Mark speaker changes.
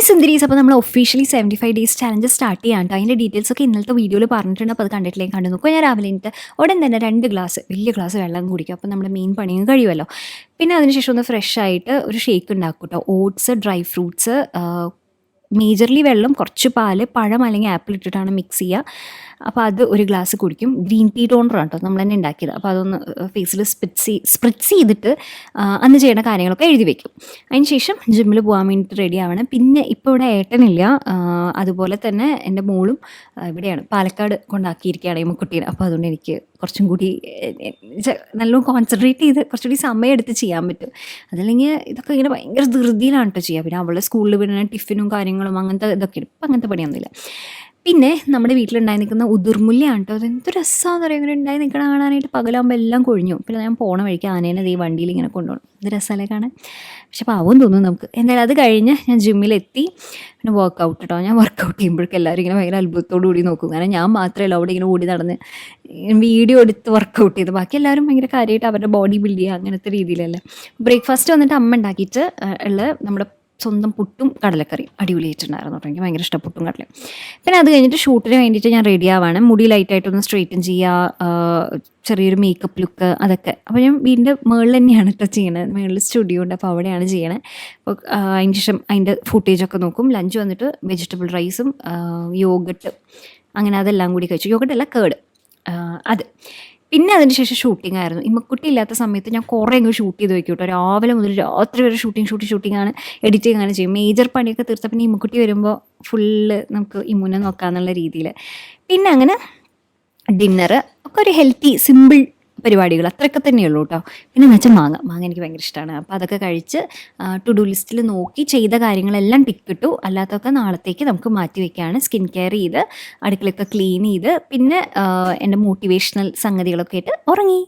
Speaker 1: Hi സുന്ദരീസ്. അപ്പോൾ നമ്മൾ officially 75 days challenge start ചെയ്യാൻ കേട്ടോ. അതിൻ്റെ ഡീറ്റെയിൽസ് ഒക്കെ ഇന്നലത്തെ വീഡിയോയിൽ പറഞ്ഞിട്ടുണ്ട്. അപ്പോൾ അത് കണ്ടിട്ടില്ലെങ്കിൽ കണ്ടു നോക്കുക. ഞാൻ രാവിലെ എനിക്ക് ഉടൻ തന്നെ 2 ഗ്ലാസ് വലിയ ഗ്ലാസ് വെള്ളം കുടിക്കും. അപ്പോൾ നമ്മുടെ മെയിൻ പണിയും കഴിയുമല്ലോ. പിന്നെ അതിനുശേഷം ഒന്ന് ഫ്രഷ് ആയിട്ട് ഒരു ഷേക്ക് ഉണ്ടാക്കും കേട്ടോ. ഓട്സ്, ഡ്രൈ ഫ്രൂട്ട്സ്, മേജർലി വെള്ളം, കുറച്ച് പാല്, പഴം അല്ലെങ്കിൽ ആപ്പിൾ ഇട്ടിട്ടാണ് മിക്സ് ചെയ്യുക. അപ്പോൾ അത് ഒരു ഗ്ലാസ് കുടിക്കും. ഗ്രീൻ ടീ ടോണറാണ് കേട്ടോ നമ്മൾ തന്നെ ഉണ്ടാക്കിയത്. അപ്പോൾ അതൊന്ന് ഫേസിൽ സ്പ്രിറ്റ്സ് ചെയ്തിട്ട് അന്ന് ചെയ്യുന്ന കാര്യങ്ങളൊക്കെ എഴുതി വെക്കും. അതിന് ശേഷം ജിമ്മിൽ പോകാൻ വേണ്ടിയിട്ട് റെഡി ആവണം. പിന്നെ ഇപ്പോൾ ഇവിടെ ഏട്ടനില്ല, അതുപോലെ തന്നെ എൻ്റെ മോളും ഇവിടെയാണ്, പാലക്കാട് കൊണ്ടാക്കിയിരിക്കുകയാണ് ഈ മുക്കുട്ടീനെ. അപ്പോൾ അതുകൊണ്ട് എനിക്ക് കുറച്ചും കൂടി നല്ലോണം കോൺസെൻട്രേറ്റ് ചെയ്ത് കുറച്ചുകൂടി സമയം എടുത്ത് ചെയ്യാൻ പറ്റും. അതല്ലെങ്കിൽ ഇതൊക്കെ ഇങ്ങനെ ഭയങ്കര ധൃതിയിലാണ് കേട്ടോ ചെയ്യുക. പിന്നെ അവളുടെ സ്കൂളിൽ വിടുന്ന ടിഫിനും കാര്യങ്ങളും അങ്ങനത്തെ ഇതൊക്കെയാണ്. ഇപ്പം അങ്ങനത്തെ പണിയൊന്നുമില്ല. പിന്നെ നമ്മുടെ വീട്ടിലുണ്ടായി നിൽക്കുന്ന ഉതിർമുല്ലയാണ് കേട്ടോ. അതെന്ത് രസമാണെന്ന് പറയുക, ഇങ്ങനെ ഉണ്ടായി നിൽക്കണ കാണാനായിട്ട്. പകലാകുമ്പോൾ എല്ലാം കൊഴിഞ്ഞു. പിന്നെ ഞാൻ പോണ വഴിക്ക് ആനേനെ ഈ വണ്ടിയിൽ ഇങ്ങനെ കൊണ്ടുപോകണം. ഇത് രസമല്ലേ കാണാൻ? പക്ഷെ പാവം തോന്നും നമുക്ക്. എന്തായാലും അത് കഴിഞ്ഞ് ഞാൻ ജിമ്മിലെത്തി. പിന്നെ വർക്കൗട്ട് കേട്ടോ. ഞാൻ വർക്കൗട്ട് ചെയ്യുമ്പോഴേക്കും എല്ലാവരും ഇങ്ങനെ ഭയങ്കര അത്ഭുതത്തോടു കൂടി നോക്കും. കാരണം ഞാൻ മാത്രമല്ല അവിടെ ഇങ്ങനെ ഓടി നടന്ന് വീഡിയോ എടുത്ത് വർക്കൗട്ട് ചെയ്ത്. ബാക്കി എല്ലാവരും ഭയങ്കര കാര്യമായിട്ട് അവരുടെ ബോഡി ബിൽഡ് ചെയ്യുക അങ്ങനത്തെ രീതിയിലല്ലേ. ബ്രേക്ക്ഫാസ്റ്റ് വന്നിട്ട് അമ്മ ഉണ്ടാക്കിയിട്ട് ഉള്ള നമ്മുടെ സ്വന്തം പുട്ടും കടലക്കറി അടിപൊളിയായിട്ടുണ്ടായിരുന്നു കേട്ടോ. എനിക്ക് ഭയങ്കര ഇഷ്ടം പുട്ടും കടലയും. പിന്നെ അത് കഴിഞ്ഞിട്ട് ഷൂട്ടിന് വേണ്ടിയിട്ട് ഞാൻ റെഡി ആവാണ്. മുടി ലൈറ്റായിട്ടൊന്ന് സ്ട്രെയിറ്റൻ ചെയ്യുക, ചെറിയൊരു മേക്കപ്പ് ലുക്ക്, അതൊക്കെ. അപ്പോൾ ഞാൻ വീടിൻ്റെ മുകളിൽ തന്നെയാണ് കേട്ടോ ചെയ്യണത്. മുകളിൽ സ്റ്റുഡിയോ ഉണ്ട്, അപ്പോൾ അവിടെയാണ് ചെയ്യണത്. അപ്പോൾ അതിന് ശേഷം അതിൻ്റെ ഫുട്ടേജൊക്കെ നോക്കും. ലഞ്ച് വന്നിട്ട് വെജിറ്റബിൾ റൈസും യോഗട്ട്, അങ്ങനെ അതെല്ലാം കൂടി കഴിച്ചു. യോഗട്ടല്ല, കേട് അത്. പിന്നെ അതിന് ശേഷം ഷൂട്ടിംഗ് ആയിരുന്നു. ഇമ്മക്കുട്ടി ഇല്ലാത്ത സമയത്ത് ഞാൻ കുറേ അങ്ങ് ഷൂട്ട് ചെയ്ത് വയ്ക്കും കേട്ടോ. രാവിലെ മുതൽ രാത്രി വരെ ഷൂട്ടിങ്ങാണ്, എഡിറ്റിംഗ് ആണ് ചെയ്യും. മേജർ പണിയൊക്കെ തീർത്ത പിന്നെ ഇമ്മക്കുട്ടി വരുമ്പോൾ ഫുള്ള് നമുക്ക് ഇമ്മുനെ നോക്കാമെന്നുള്ള രീതിയിൽ. പിന്നെ അങ്ങനെ ഡിന്നറ് ഒക്കെ ഒരു ഹെൽത്തി സിമ്പിൾ പരിപാടികൾ അത്രയൊക്കെ തന്നെയുള്ളൂ കേട്ടോ. പിന്നെ എന്ന് വെച്ചാൽ മാങ്ങ എനിക്ക് ഭയങ്കര ഇഷ്ടമാണ്. അപ്പോൾ അതൊക്കെ കഴിച്ച് ടു ഡു ലിസ്റ്റിൽ നോക്കി ചെയ്ത കാര്യങ്ങളെല്ലാം ടിക്കിട്ടു. അല്ലാത്തൊക്കെ നാളത്തേക്ക് നമുക്ക് മാറ്റി വയ്ക്കുകയാണ്. സ്കിൻ കെയർ ചെയ്ത് അടുക്കളയൊക്കെ ക്ലീൻ ചെയ്ത് പിന്നെ എൻ്റെ മോട്ടിവേഷണൽ സംഗതികളൊക്കെ ആയിട്ട് ഉറങ്ങി.